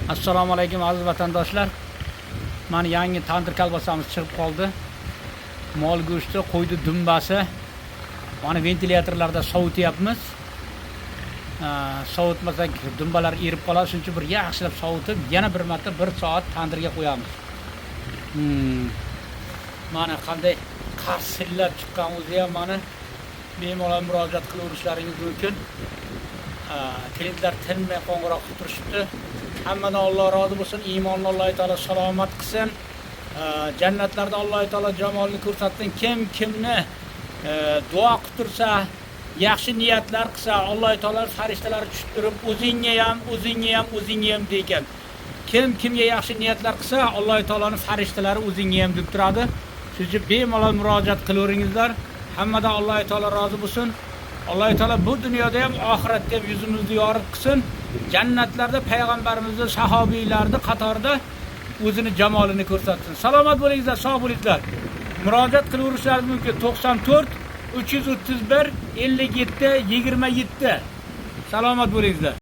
Assalomu alaykum aziz vatandoshlar. Mana yangi tandir kolbasamiz chiqib qoldi. Mol go'shti, qo'ydi dumbasi. Mana ventilyatorlarda sovutyapmiz. Sovutmasak dumbalar erib qoladi, shuning uchun bir yaxshilab sovutib, yana bir marta 1 soat tandirga qo'yamiz. Mana qanday qarsillar chiqqan o'zi ham mana bemalol murojaat qilaverishlaringiz mumkin. Klientlar tinmay qo'ng'iroq qilib turishibdi. Hammadan Alloh rozi bo'lsin, iymonni Alloh taolo salomat qilsin. Jannatlarda Alloh taolo jamolini ko'rsatsin. Kimni duo qilib tursa, yaxshi niyatlar qilsa, Alloh taolo farishtalari tushib turib, o'zingga ham deykan. Kimga yaxshi niyatlar qilsa, Alloh taoloning farishtalari o'zingga ham deb turadi. Shuning uchun bemalol murojaat qilaveringizlar. Hammadan Alloh taolo rozi bo'lsin. Alloh taolo bu dunyoda ham oxiratda ham yuzimizni yorib qilsin. Jannatlarda payg'ambarimizning sahobiylarning qatorida o'zini jamolini ko'rsatsin. Salomat bo'lingizlar, sog' bo'lingizlar. Murojaat qilaverishlaringiz mumkin 94 331 57 27. Salomat bo'lingizlar.